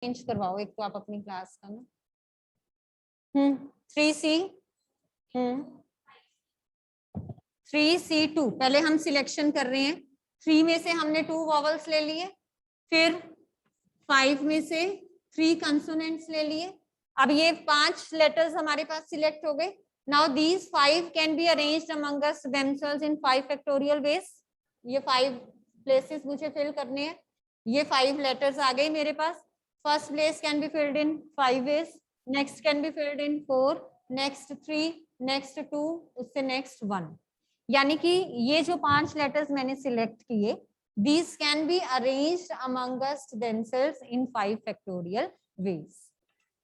Change करवाओ एक तो आप अपनी क्लास का ना। 3C 3C2 पहले हम सिलेक्शन कर रहे हैं। 3 में से हमने 2 वॉवल्स ले लिए, फिर 5 में से 3 कंसोनेंट्स ले लिए। अब ये 5 लेटर्स हमारे पास सिलेक्ट हो गए। Now these 5 can be arranged among us themselves in 5 factorial veg. ये 5 प्लेसेस मुझे फिल करने हैं। ये 5 लेटर्स आ गए मेरे पास। First place can be filled in 5 ways, next can be filled in 4, next 3, next 2, उससे नेक्स्ट 1। यानी कि ये जो 5 लेटर्स मैंने सिलेक्ट किए, these can be arranged amongst themselves in 5 factorial ways.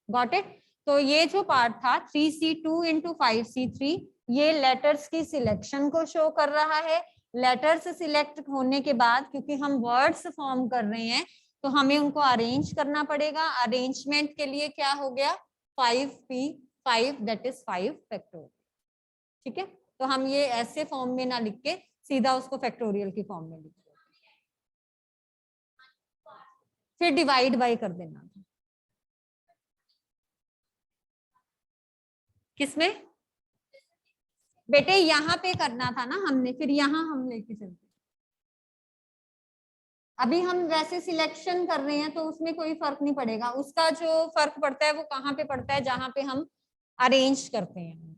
Got it? तो ये जो पार्ट था 3C2 into 5C3, ये लेटर्स की सिलेक्शन को शो कर रहा है। लेटर्स सिलेक्ट होने के बाद क्योंकि हम वर्ड्स फॉर्म कर रहे हैं तो हमें उनको अरेंज करना पड़ेगा। अरेंजमेंट के लिए क्या हो गया 5P5 दैट इज 5 फैक्टोरियल। ठीक है, तो हम ये ऐसे फॉर्म में ना लिख के सीधा उसको फैक्टोरियल की फॉर्म में लिख, फिर डिवाइड बाय कर देना था। किसमें बेटे यहाँ पे करना था ना हमने, फिर यहाँ हम लेके चलते। अभी हम वैसे सिलेक्शन कर रहे हैं तो उसमें कोई फर्क नहीं पड़ेगा। उसका जो फर्क पड़ता है वो कहाँ पे पड़ता है, जहां पे हम अरेंज करते हैं।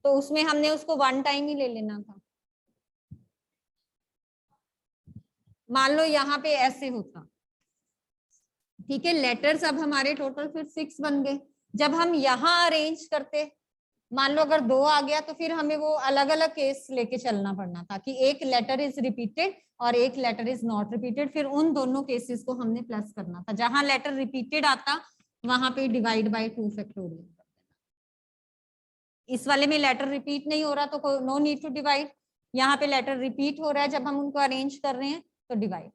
तो उसमें हमने उसको 1 टाइम ही ले लेना था। मान लो यहाँ पे ऐसे होता, ठीक है, लेटर्स अब हमारे टोटल फिर 6 बन गए। जब हम यहाँ अरेंज करते, मान लो अगर 2 आ गया तो फिर हमें वो अलग अलग केस लेके चलना पड़ना था कि एक लेटर इज रिपीटेड और एक लेटर इज नॉट रिपीटेड। फिर उन दोनों केसेस को हमने प्लस करना था। जहां लेटर रिपीटेड आता वहां पे डिवाइड बाय 2 फैक्टोरियल। इस वाले में लेटर रिपीट नहीं हो रहा तो नो नीड टू डिवाइड। यहाँ पे लेटर रिपीट हो रहा है जब हम उनको अरेंज कर रहे हैं तो डिवाइड।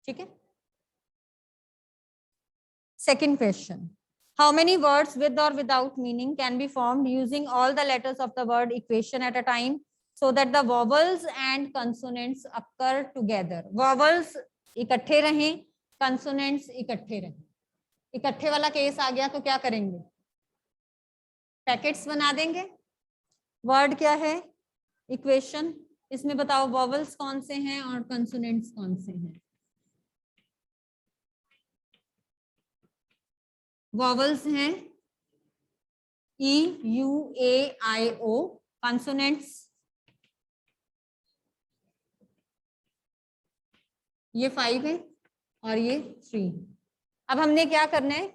ठीक है, second question, how many words with or without meaning can be formed using all the letters of the word equation at a time so that the vowels and consonants occur together? vowels इकट्ठे रहें, consonants इकट्ठे रहें। इकट्ठे वाला case आ गया तो क्या करेंगे, पैकेट्स बना देंगे। वर्ड क्या है, इक्वेशन। इसमें बताओ vowels कौन से हैं और consonants कौन से हैं। vowels हैं E-U-A-I-O, consonants ये 5 है और ये 3। अब हमने क्या करना है,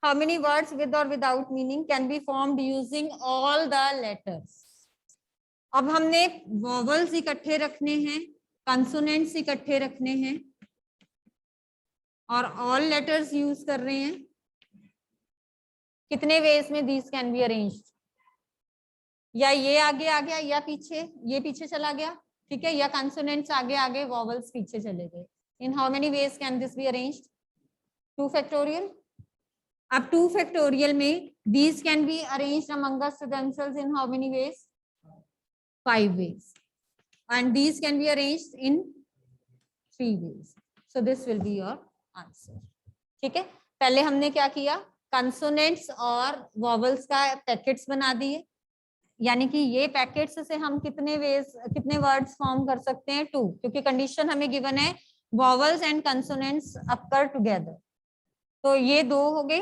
how many words with or without meaning can be formed using all the letters। अब हमने vowels इकट्ठे रखने हैं, consonants इकट्ठे रखने हैं और all letters यूज कर रहे हैं। कितने वेज में these can be arranged, या ये आगे आ गया या पीछे, ये पीछे चला गया, ठीक है, या कंसोनेंट्स आगे आगे वॉवल्स पीछे चले गए। इन how many veg can this be arranged, 2 factorial. अब 2 फैक्टोरियल में these can be arranged among themselves in how many ways, 5 ways, and these can be arranged in 3 ways. So this will be your answer। ठीक है, पहले हमने क्या किया, consonants और vowels का पैकेट्स बना दिए। यानी कि ये पैकेट्स से हम कितने वेज, कितने वर्ड्स फॉर्म कर सकते हैं, 2, क्योंकि कंडीशन हमें गिवन है vowels and consonants occur together. तो ये 2 हो गए।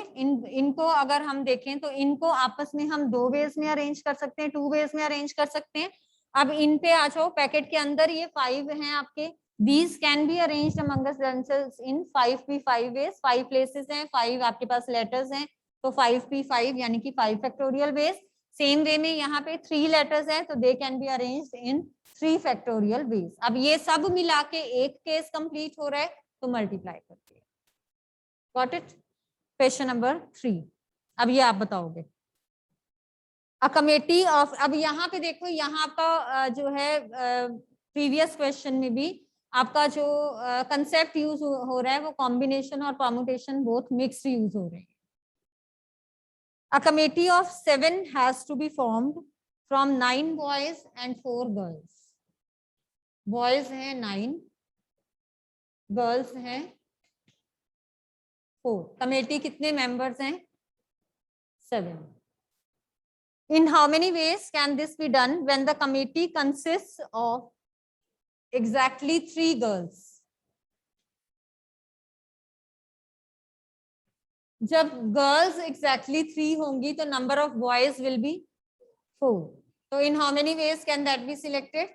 इनको अगर हम देखें तो इनको आपस में हम 2 वेज में अरेंज कर सकते हैं, 2 वेज में अरेंज कर सकते हैं। अब इन पे आ जाओ, पैकेट के अंदर ये 5 हैं आपके। These can be arranged among themselves in 5P5 ways। 5 places हैं, 5 आपके पास लेटर्स हैं, तो 5P5 यानी कि 5 फैक्टोरियल वेज। सेम वे में यहाँ पे 3 लेटर्स हैं तो they can be arranged in 3 factorial veg. अब ये सब मिला के एक केस कंप्लीट हो रहा है तो मल्टीप्लाई करते हैं। Got it. क्वेश्चन नंबर 3, अब ये आप बताओगे। अ कमेटी ऑफ, अब यहाँ पे देखो, यहाँ आपका जो है प्रीवियस क्वेश्चन में भी आपका जो कंसेप्ट यूज हो रहा है वो कॉम्बिनेशन और परम्यूटेशन बोथ मिक्स यूज हो रहे हैं। A committee of 7 has to be formed from 9 boys and 4 girls. Boys हैं 9, girls हैं 4. कमेटी कितने मेंबर्स हैं? 7. In how many ways can this be done when the committee consists of exactly 3 girls? जब girls exactly 3 होंगी तो number of boys will be 4. तो इन how many veg can that be selected?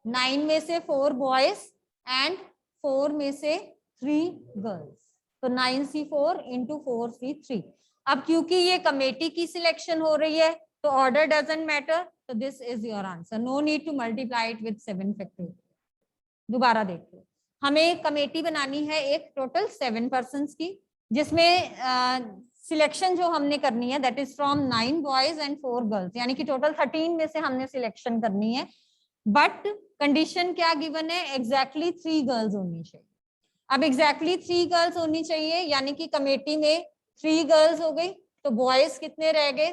9 में से 4 boys and 4 में से 3 girls. तो 9C4 into 4C3. अब क्योंकि ये कमेटी की सिलेक्शन हो रही है तो ऑर्डर डजंट मैटर. तो this is your answer. No need to multiply it with 7 factorial. दोबारा देख लो. हमें कमेटी बनानी है एक टोटल 7 पर्संस की, जिसमें सिलेक्शन जो हमने करनी है that is from 9 boys and 4 girls, यानी कि टोटल 13 में से हमने सिलेक्शन करनी है. बट कंडीशन क्या गिवन है? एग्जैक्टली 3 गर्ल्स होनी चाहिए. अब एग्जैक्टली 3 गर्ल्स होनी चाहिए यानी कि कमेटी में 3 गर्ल्स हो गई, तो बॉयज कितने रह गए?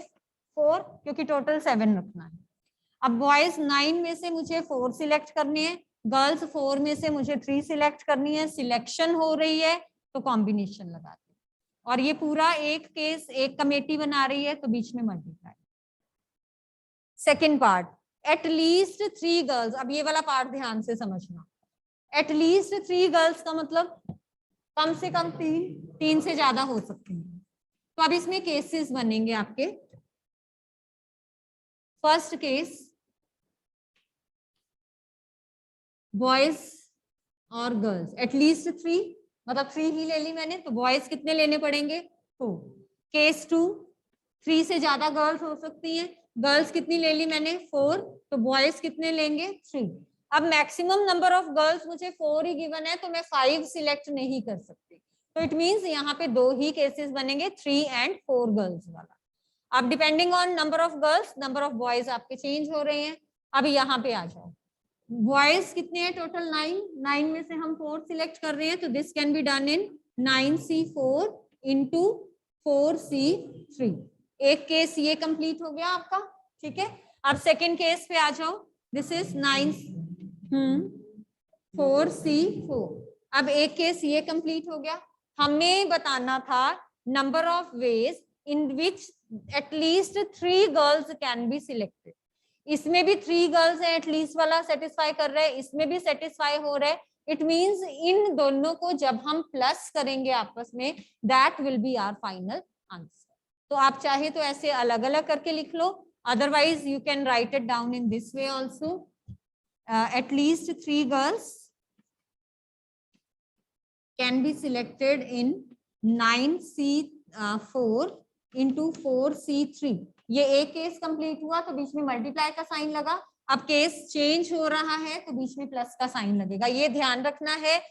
4, क्योंकि टोटल 7 रखना है. अब बॉयज 9 में से मुझे 4 सिलेक्ट करनी है, गर्ल्स 4 में से मुझे 3 सिलेक्ट करनी है. सिलेक्शन हो रही है तो कॉम्बिनेशन लगाते हैं. और ये पूरा एक केस, एक कमेटी बना रही है तो बीच में multiply. Second part, at least 3 girls. अब ये वाला पार्ट ध्यान से समझना. एटलीस्ट 3 गर्ल्स का मतलब कम से कम 3 से ज्यादा हो सकती हैं. तो अब इसमें केसेस बनेंगे आपके. फर्स्ट केस, बॉयज और गर्ल्स एटलीस्ट 3, मतलब 3 ही ले ली मैंने, तो बॉयज कितने लेने पड़ेंगे? 4. केस 2, 3 से ज्यादा गर्ल्स हो सकती हैं. गर्ल्स कितनी ले ली मैंने? 4, तो बॉयज कितने लेंगे? 3. अब मैक्सिमम नंबर ऑफ गर्ल्स मुझे 4 ही गिवन है, तो मैं 5 सिलेक्ट नहीं कर सकती. तो इट मींस यहाँ पे 2 ही केसेस बनेंगे, 3 एंड 4 गर्ल्स वाला. अब depending on number of girls number of boys आपके चेंज हो रहे हैं. अब यहाँ पे आ जाओ. बॉयज कितने हैं? टोटल 9 में से हम 4 सिलेक्ट कर रहे हैं, तो this can be done in 9C4 into 4C3. एक केस ये कंप्लीट हो गया आपका. ठीक है. अब सेकेंड केस पे आ जाओ. This is 4C4. अब एक केस ये कंप्लीट हो गया. हमें बताना था number of ways in which at least 3 girls can be selected. इसमें भी 3 गर्ल्स है, एटलीस्ट वाला सेटिस्फाई कर रहे हैं, इसमें भी सेटिस्फाई हो रहा है. इट मींस इन दोनों को जब हम प्लस करेंगे आपस में, that will be our final answer. तो आप चाहे तो ऐसे अलग अलग करके लिख लो, otherwise you can write it down in this way also. At least 3 girls can be selected in 9C4 into 4C3. ये एक केस कंप्लीट हुआ तो बीच में मल्टीप्लाई का साइन लगा. अब केस चेंज हो रहा है तो बीच में प्लस का साइन लगेगा. ये ध्यान रखना है.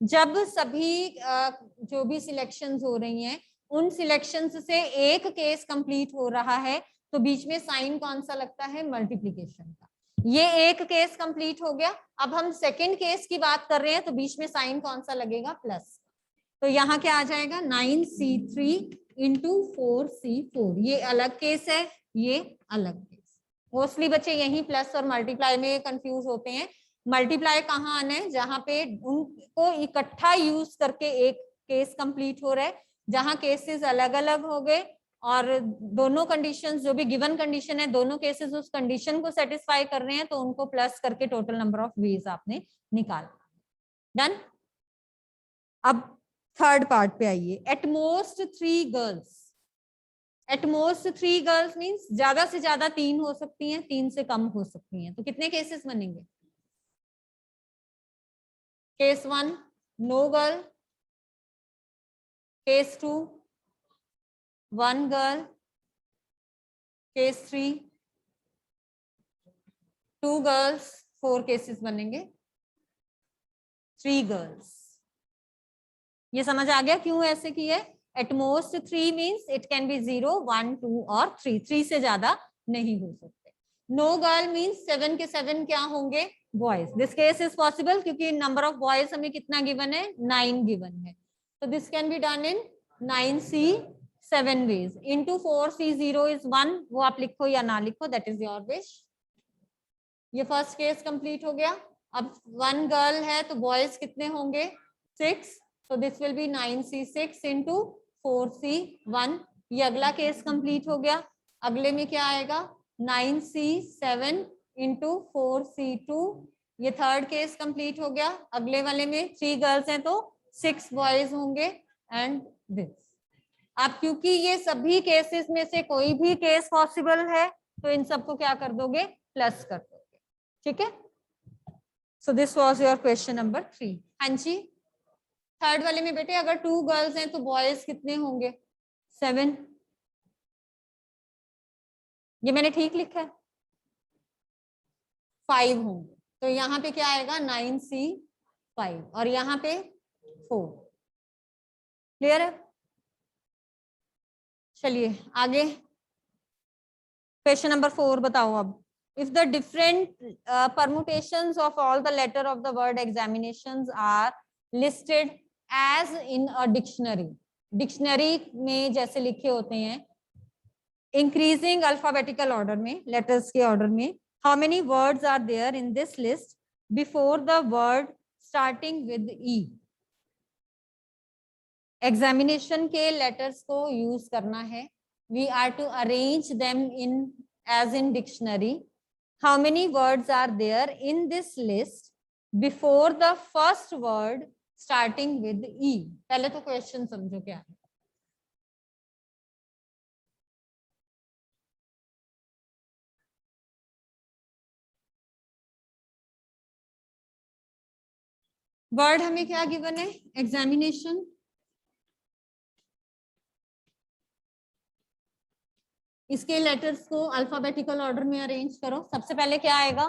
जब सभी जो भी सिलेक्शंस हो रही हैं उन सिलेक्शंस से एक केस कंप्लीट हो रहा है तो बीच में साइन कौन सा लगता है? मल्टीप्लिकेशन का. ये एक केस कंप्लीट हो गया. अब हम सेकेंड केस की बात कर रहे हैं तो बीच में साइन कौन सा लगेगा? प्लस. तो यहाँ क्या आ जाएगा? 9C3 into 4C4. ये अलग केस है, ये अलग केस. मोस्टली बच्चे यही प्लस और मल्टीप्लाई में कंफ्यूज होते हैं. मल्टीप्लाई कहाँ आना है? जहां पे उनको इकट्ठा यूज करके एक केस कंप्लीट हो रहा है. जहां केसेस अलग अलग हो गए और दोनों कंडीशंस जो भी गिवन कंडीशन है दोनों केसेस उस कंडीशन को सेटिस्फाई कर रहे हैं तो उनको प्लस करके टोटल नंबर ऑफ वेज आपने निकालना. डन. अब थर्ड पार्ट पे आइए. At most 3 girls. At most 3 girls means ज्यादा से ज्यादा 3 हो सकती हैं, 3 से कम हो सकती हैं. तो कितने केसेस बनेंगे? Case 1 no girl. Case 2 1 girl. Case 3 2 girls. 4 cases बनेंगे, 3 गर्ल्स. ये समझ आ गया क्यों ऐसे किया है? At most 3 means it can be 0, 1, 2 और 3. 3 से ज्यादा नहीं हो सकते. नो गर्ल मींस 7 के 7 क्या होंगे? Boys. This case is possible क्योंकि नंबर ऑफ बॉयज हमें कितना गिवन है? 9 गिवन है. तो this can be done in 9C7 ways. Into 4C0 is 1. वो आप लिखो या ना लिखो, दैट इज योर विश. ये फर्स्ट केस कंप्लीट हो गया. अब 1 गर्ल है तो बॉयज कितने होंगे? 6. So this will be 9C6 into 4C1, ये अगला केस कंप्लीट हो गया। अगले में क्या आएगा 9C7 इंटू 4C2, ये थर्ड केस कंप्लीट हो गया। अगले वाले में 3 गर्ल्स हैं तो 6 बॉयज होंगे एंड दिस। अब क्योंकि ये सभी केसेस में से कोई भी केस पॉसिबल है तो इन सबको क्या कर दोगे प्लस कर दोगे, ठीक है। So this was your question number 3। हाँ जी, थर्ड वाले में बेटे अगर 2 गर्ल्स हैं तो बॉयज कितने होंगे 7, ये मैंने ठीक लिखा है 5 होंगे, तो यहाँ पे क्या आएगा 9C5 और यहाँ पे 4। क्लियर है? चलिए आगे क्वेश्चन नंबर 4 बताओ अब। If the different permutations of all the letter of the word examinations are listed as in a dictionary, dictionary में जैसे लिखे होते हैं इंक्रीजिंग अल्फाबेटिकल ऑर्डर में, लेटर्स के ऑर्डर में, how many words are there in this list before the word starting with E? Examination के letters को यूज करना है, we are to arrange them in as in dictionary. How many words are there in this list before the first word starting with E? पहले तो question समझो क्या है। Word हमें क्या गिवन है एग्जामिनेशन, इसके लेटर्स को अल्फाबेटिकल ऑर्डर में अरेंज करो। सबसे पहले क्या आएगा,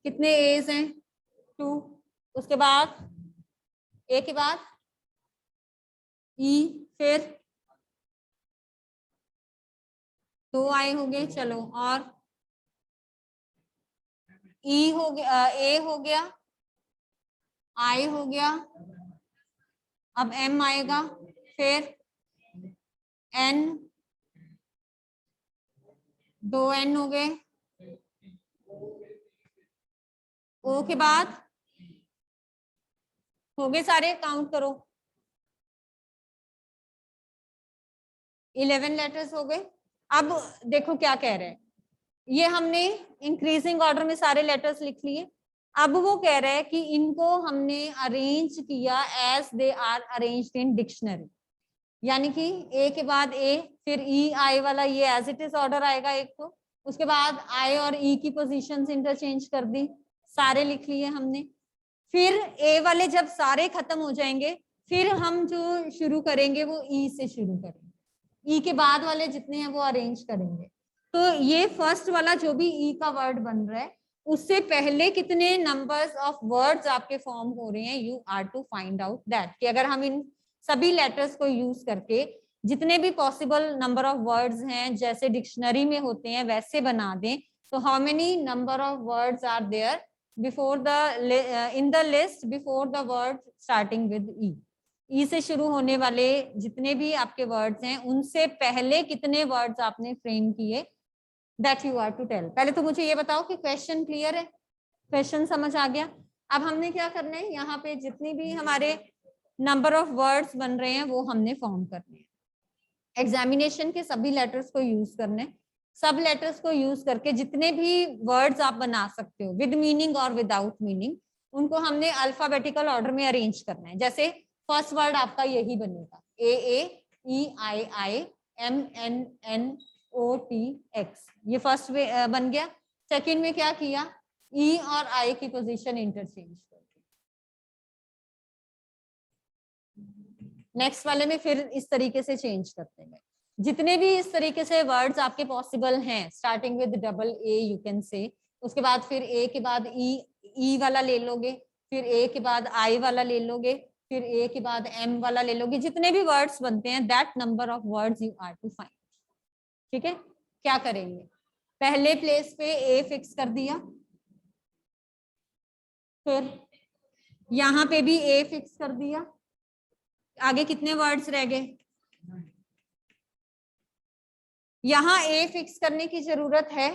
कितने एज हैं 2, उसके बाद ए के बाद ई, फिर 2 आए होंगे, चलो और ई हो गया, ए हो गया, आई हो गया, अब एम आएगा, फिर एन, 2 एन हो गए, ओ के बाद हो गए सारे, काउंट करो 11 लेटर्स हो गए। अब देखो क्या कह रहे हैं, ये हमने इंक्रीजिंग ऑर्डर में सारे लेटर्स लिख लिए। अब वो कह रहे हैं कि इनको हमने अरेंज किया as they are arranged in dictionary, यानी कि ए के बाद ए, फिर ई आई वाला ये एज इट इज ऑर्डर आएगा एक तो, उसके बाद आई और ई की पोजीशंस इंटरचेंज कर दी, सारे लिख लिए हमने। फिर ए वाले जब सारे खत्म हो जाएंगे फिर हम जो शुरू करेंगे वो ई से शुरू करेंगे, ई के बाद वाले जितने हैं वो अरेंज करेंगे। तो ये फर्स्ट वाला जो भी ई का वर्ड बन रहा है उससे पहले कितने नंबर्स ऑफ वर्ड्स आपके फॉर्म हो रहे हैं, you are to find out that, कि अगर हम इन सभी लेटर्स को यूज करके जितने भी पॉसिबल नंबर ऑफ वर्ड्स हैं जैसे डिक्शनरी में होते हैं वैसे बना दें, तो how many number of words are there before the in the list before the word starting with E, E से शुरू होने वाले जितने भी आपके वर्ड्स हैं उनसे पहले कितने वर्ड्स आपने फ्रेम किए, that you are to tell. पहले तो मुझे ये बताओ कि क्वेश्चन क्लियर है, क्वेश्चन समझ आ गया। अब हमने क्या करना है, यहाँ पे जितनी भी हमारे नंबर ऑफ वर्ड्स बन रहे हैं वो हमने फॉर्म करने हैं, एग्जामिनेशन के सभी लेटर्स को यूज करने, सब लेटर्स को यूज करके जितने भी वर्ड्स आप बना सकते हो विद मीनिंग और विदाउट मीनिंग, उनको हमने अल्फाबेटिकल ऑर्डर में अरेंज करना है। जैसे फर्स्ट वर्ड आपका यही बनेगा, A E I M N N O T X, ये फर्स्ट बन गया। सेकंड में क्या किया, ई और आई की पोजीशन इंटरचेंज कर दी। नेक्स्ट वाले में फिर इस तरीके से चेंज करते हैं, जितने भी इस तरीके से वर्ड्स आपके पॉसिबल हैं starting with double A you can say, उसके बाद फिर ए के बाद ई वाला ले लोगे, फिर ए के बाद आई वाला ले लोगे, फिर ए के बाद एम वाला ले लोगे, जितने भी वर्ड्स बनते हैं that number of words you are to find. ठीक है, क्या करेंगे, पहले प्लेस पे ए फिक्स कर दिया, फिर यहाँ पे भी ए फिक्स कर दिया, आगे कितने वर्ड्स रह गए, यहाँ ए फिक्स करने की जरूरत है।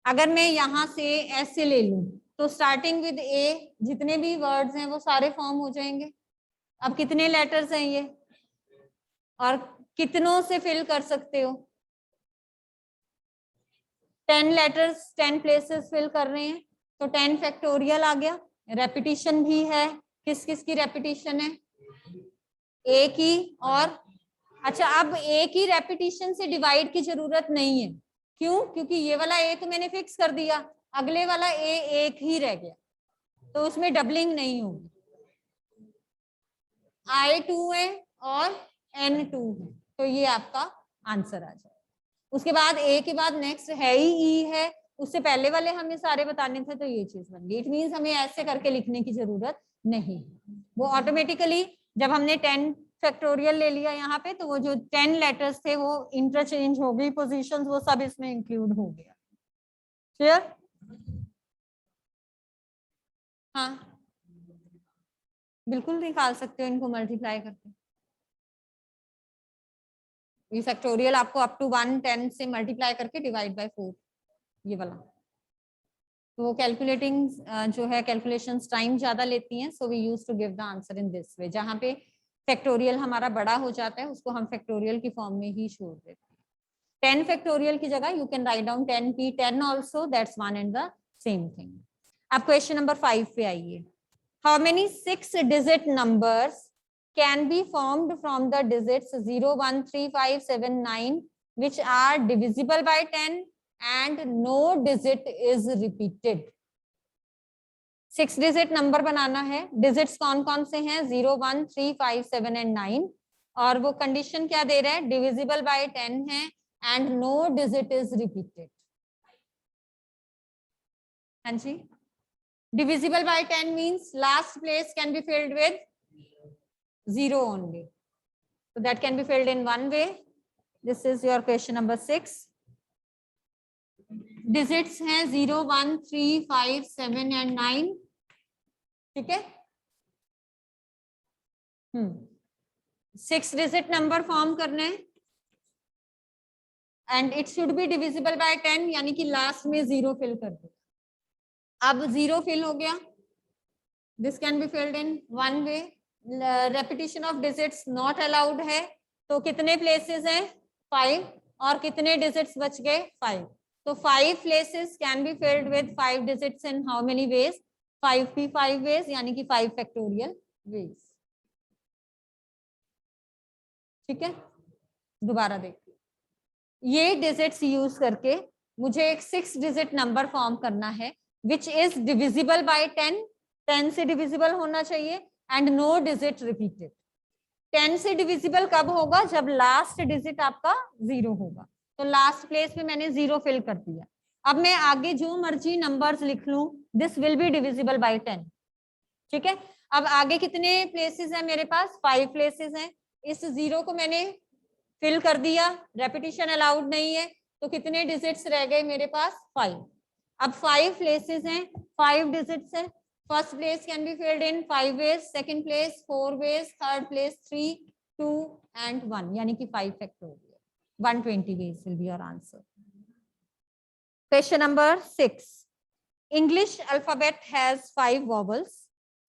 अगर मैं यहाँ से ऐसे ले लूं तो स्टार्टिंग विद ए जितने भी वर्ड्स हैं वो सारे फॉर्म हो जाएंगे। अब कितने लेटर्स हैं ये और कितनों से फिल कर सकते हो? 10 लेटर्स 10 प्लेसेस फिल कर रहे हैं तो 10 फैक्टोरियल आ गया। रेपिटिशन भी है, किस किस की रेपिटिशन है? ए की, और अच्छा अब ए की रेपिटिशन से डिवाइड की जरूरत नहीं है। क्यों? क्योंकि ये वाला ए तो मैंने फिक्स कर दिया, अगले वाला ए एक ही रह गया, तो उसमें डबलिंग नहीं होगी। I2 है और N2 है, तो ये आपका आंसर आ जाए। उसके बाद ए के बाद नेक्स्ट है ही ई है, उससे पहले वाले हमें सारे बताने थे, तो ये चीज बन गई। इट मीन्स हमें ऐसे करके लिखने की जरूरत नहीं, वो ऑटोमेटिकली जब हमने 10 फैक्टोरियल ले लिया यहाँ पे, तो वो जो 10 लेटर्स थे वो इंटरचेंज हो गई, पोजीशंस वो सब इसमें इंक्लूड हो गया। क्लियर? हाँ बिल्कुल निकाल सकते हो इनको मल्टीप्लाई करके। ये फैक्टोरियल आपको अप टू 110 से मल्टीप्लाई करके डिवाइड बाय 4, ये वाला। तो वो कैलकुलेटिंग जो है कैलकुलेशंस टाइम ज्यादा लेती हैं, so we use to give the answer in this way. जहाँ पे फैक्टोरियल हमारा बड़ा हो जाता है उसको हम फैक्टोरियल की फॉर्म में ही छोड़ देते हैं। 10 फैक्टोरियल की जगह you can write down 10p10 also, that's one and the same thing. अब क्वेश्चन नंबर 5 पे आइए। How many 6 digit numbers can be formed from the digits 0, 1, 3, 5, 7, 9 which are divisible by 10 and no digit is repeated। 6 digit number बनाना है, digits कौन कौन से हैं? 0, 1, 3, 5, 7 and 9, और वो कंडीशन क्या दे रहा है? डिविजिबल बाय 10 है and no digit is repeated. हाँ जी, divisible by 10 means last place can be filled with 0 only, so that can be filled in one way. This is your question number 6. Digits हैं 0, 1, 3, 5, 7 and 9, ठीक है। 6 digit number form करना है and it should be divisible by 10, यानी कि last में 0 fill कर दो। अब 0 फिल हो गया, this can be filled in one way. Repetition of digits not allowed है, तो कितने प्लेसेस हैं? 5, और कितने डिजिट्स बच गए? 5, तो 5 places can be filled with 5 digits in how many ways? 5p5 ways, यानी कि 5 फैक्टोरियल वेज। ठीक है, दोबारा देखिए, ये डिजिट्स यूज करके मुझे एक 6 डिजिट नंबर फॉर्म करना है विच इज डिविजिबल बाय 10, 10 से डिविजिबल होना चाहिए एंड नो डिजिट रिपीटेड। 10 से डिविजिबल कब होगा? जब लास्ट डिजिट आपका 0 होगा, तो लास्ट प्लेस पे मैंने 0 फिल कर दिया। अब मैं आगे जो मर्जी नंबर्स लिख लूं, this will be divisible by 10। ठीक है, अब आगे कितने प्लेसेस हैं मेरे पास? 5 प्लेसेस हैं। इस 0 को मैंने फिल कर दिया, रेपिटेशन अलाउड नहीं है, तो कितने डिजिट्स रह गए मेरे पास? 5। अब 5 प्लेसेस हैं, 5 डिजिट्स हैं। First place can be filled in 5 ways, second place 4 ways, third place 3, 2 and 1, यानी कि 5 factorial. 120 ways will be your answer. Question number 6। English alphabet has 5 vowels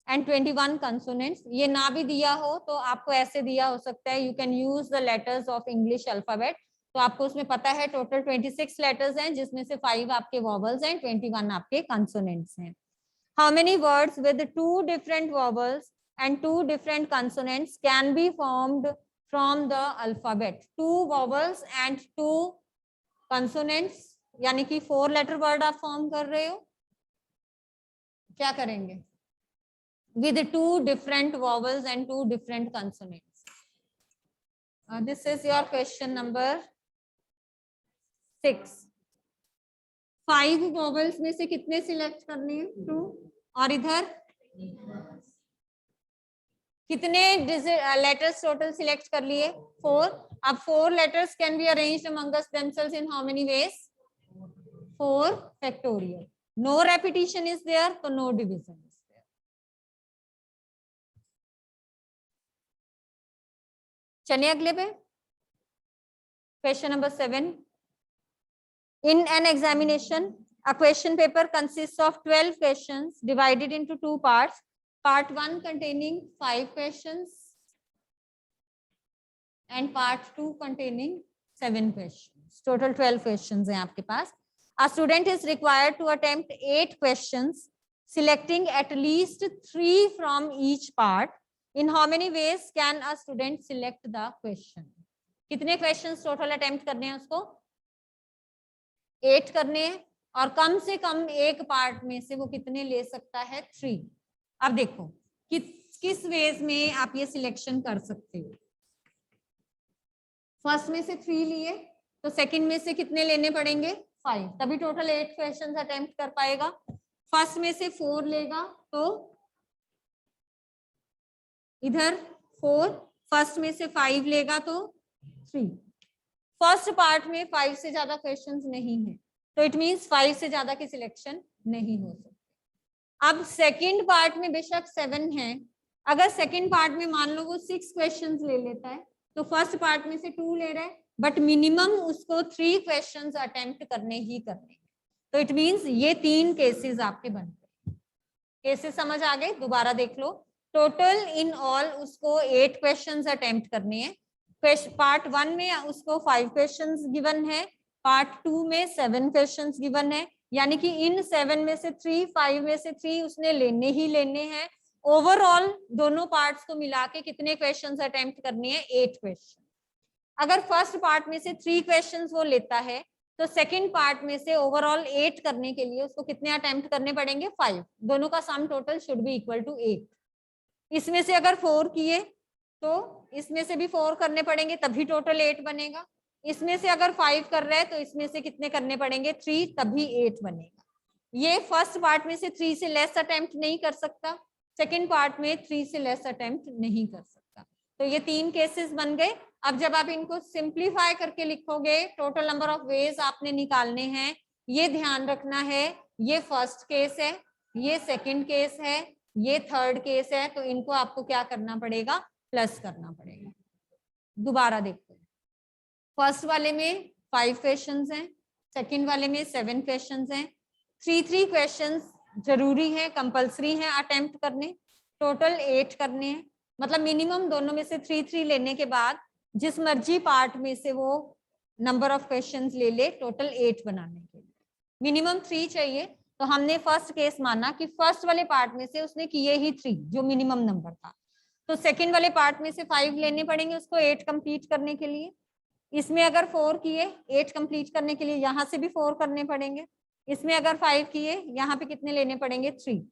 and 21 consonants. ये ना भी दिया हो तो आपको ऐसे दिया हो सकता है, you can use the letters of English alphabet. तो आपको उसमें पता है टोटल 26 लेटर्स हैं, जिसमें से 5 आपके वॉवल्स हैं, 21 आपके कंसोनेंट्स हैं। How many words with 2 different vowels and 2 different consonants can be formed from the alphabet? 2 vowels and 2 consonants, यानी कि 4 लेटर वर्ड आप फॉर्म कर रहे हो। क्या करेंगे? with 2 different vowels and 2 different consonants. This is your question number 6. 5 vowels में से कितने सिलेक्ट करने हैं? 2, और इधर कितने लेटर्स टोटल सिलेक्ट कर लिए? 4। अब 4 letters can be arranged amongst themselves in how many ways? 4 factorial. No repetition is there, so no division. चलिए अगले पे, question number 7। In an examination a question paper consists of 12 questions divided into 2 parts. Part 1 containing 5 questions and part 2 containing 7 questions. Total 12 questions हैं आपके पास. A student is required to attempt 8 questions, selecting at least 3 from each part. In how many ways can a student select the question? कितने questions total attempt करने हैं उसको? 8 करने हैं, और कम से कम एक पार्ट में से वो कितने ले सकता है? 3. अब देखो किस वेज में आप ये सिलेक्शन कर सकते हो. फर्स्ट में से 3 लिए तो सेकंड में से कितने लेने पड़ेंगे? 5, तभी टोटल 8 क्वेश्चंस अटेम्प्ट कर पाएगा. फर्स्ट में से 4 लेगा तो इधर 4, फर्स्ट में से 5 लेगा तो 3. फर्स्ट पार्ट में 5 से ज्यादा क्वेश्चंस नहीं है, तो इट मींस 5 से ज्यादा की सिलेक्शन नहीं हो सकती. अब सेकंड पार्ट में बेशक 7 है, अगर सेकंड पार्ट में मान लो वो 6 क्वेश्चंस ले लेता है तो फर्स्ट पार्ट में से 2 ले रहा है, बट मिनिमम उसको 3 क्वेश्चंस अटेम्प्ट करने ही करने. तो इट मींस ये 3 केसेस आपके बनते हैं. केसेस समझ आ गए? दोबारा देख लो. टोटल इन ऑल उसको 8 क्वेश्चंस अटेम्प्ट करने हैं. पार्ट 1 में उसको 5 क्वेश्चंस गिवन है, पार्ट 2 में 7 क्वेश्चंस गिवन है, यानी कि इन 7 में से 3, 5 में से 3 उसने लेने ही लेने हैं. ओवरऑल दोनों पार्ट्स को मिला के कितने क्वेश्चंस अटेम्प्ट करने हैं? 8 क्वेश्चन. अगर फर्स्ट पार्ट में से 3 क्वेश्चंस वो लेता है तो सेकंड पार्ट में से ओवरऑल 8 करने के लिए उसको कितने अटेम्प्ट करने पड़ेंगे? 5. दोनों का sum total should be equal to 8. इसमें से अगर 4 किए तो इसमें से भी 4 करने पड़ेंगे, तभी टोटल 8 बनेगा. इसमें से अगर 5 कर रहा है तो इसमें से कितने करने पड़ेंगे? 3, तभी 8 बनेगा. ये फर्स्ट पार्ट में से 3 से लेस अटेम्प्ट नहीं कर सकता, सेकंड पार्ट में 3 से लेस अटेम्प्ट नहीं कर सकता. तो ये 3 केसेस बन गए. अब जब आप इनको सिंप्लीफाई करके लिखोगे, टोटल नंबर ऑफ वेज आपने निकालने हैं. ये ध्यान रखना है, ये फर्स्ट केस है, ये सेकंड केस है, ये थर्ड केस है, तो इनको आपको क्या करना पड़ेगा? प्लस करना पड़ेगा. दोबारा देखते हैं. फर्स्ट वाले में 5 क्वेश्चंस हैं, सेकंड वाले में 7 क्वेश्चंस हैं. 3 क्वेश्चंस जरूरी है, कंपल्सरी है अटेम्प्ट करने. टोटल 8 करने हैं, मतलब मिनिमम दोनों में से 3 लेने के बाद जिस मर्जी पार्ट में से वो नंबर ऑफ क्वेश्चंस ले ले, टोटल 8 बनाने के लिए मिनिमम 3 चाहिए. तो हमने फर्स्ट केस माना कि फर्स्ट वाले पार्ट में से उसने किए ही 3, जो मिनिमम नंबर था. तो सेकंड वाले पार्ट में से 5 लेने पड़ेंगे उसको 8 कंप्लीट करने के लिए. इसमें अगर 4 किए 8 कंप्लीट करने के लिए, यहाँ से भी 4 करने पड़ेंगे. इसमें अगर 5 किए, यहाँ पे कितने लेने पड़ेंगे? 3.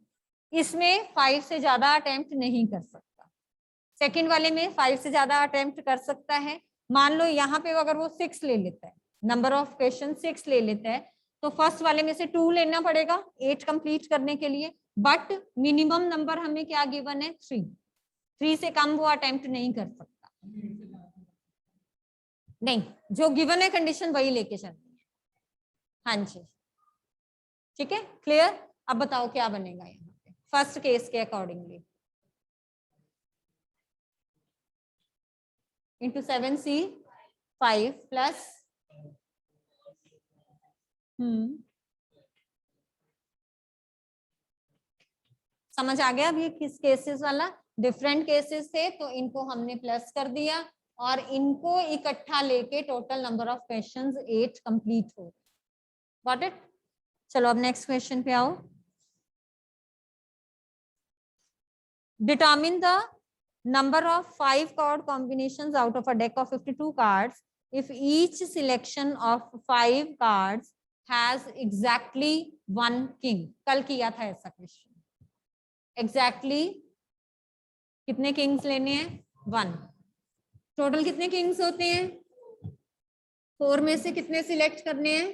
इसमें 5 से ज्यादा अटेम्प्ट नहीं कर सकता. सेकंड वाले में 5 से ज्यादा अटेम्प्ट कर सकता है. मान लो यहाँ पे अगर वो 6 ले लेता है, नंबर ऑफ क्वेश्चन 6 ले लेता है, तो फर्स्ट वाले में से 2 लेना पड़ेगा 8 कंप्लीट करने के लिए. बट मिनिमम नंबर हमें क्या गिवन है? 3 से कम वो अटेम्प्ट नहीं कर सकता. नहीं, जो गिवन है कंडीशन वही लेके चलनी है. हाँ जी, ठीक है, क्लियर. अब बताओ क्या बनेगा यहाँ पे फर्स्ट केस के अकॉर्डिंगली. इंटू 7c 5 प्लस समझ आ गया. अब ये किस केसेस वाला? डिफरेंट केसेस थे तो इनको हमने प्लस कर दिया और इनको इकट्ठा लेके total number of questions 8 complete हो. Got it. चलो अब नेक्स्ट क्वेश्चन पे आओ. Determine the number of 5 card combinations out of a deck of 52 cards if each selection of 5 cards has exactly 1 king. कल किया था ऐसा क्वेश्चन. exactly कितने किंग्स लेने हैं? 1. टोटल कितने किंग्स होते हैं? 4 में से कितने सिलेक्ट करने हैं?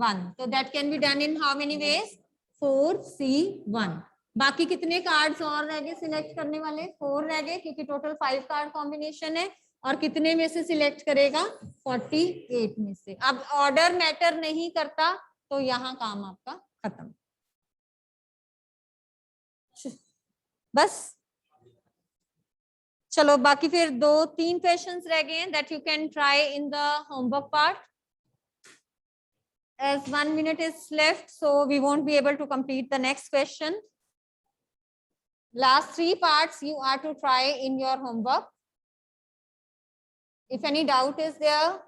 1. तो that can be done in how many veg? 4c1. बाकी कितने कार्ड्स और रह गए सिलेक्ट करने वाले? 4 रह गए, क्योंकि टोटल 5 कार्ड कॉम्बिनेशन है. और कितने में से सिलेक्ट करेगा? 48 में से. अब ऑर्डर मैटर नहीं करता, तो यहाँ काम आपका खत्म. बस चलो, बाकी फिर 2-3 क्वेश्चंस रह गए हैं that you can try in the homework part. As 1 minute is left, so we won't be able to complete the next question. Last 3 parts you are to try in your homework. If any doubt is there,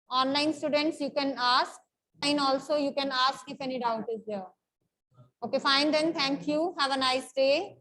online students, you can ask, and also you can ask if any doubt is there. Okay, fine then. Thank you. Have a nice day.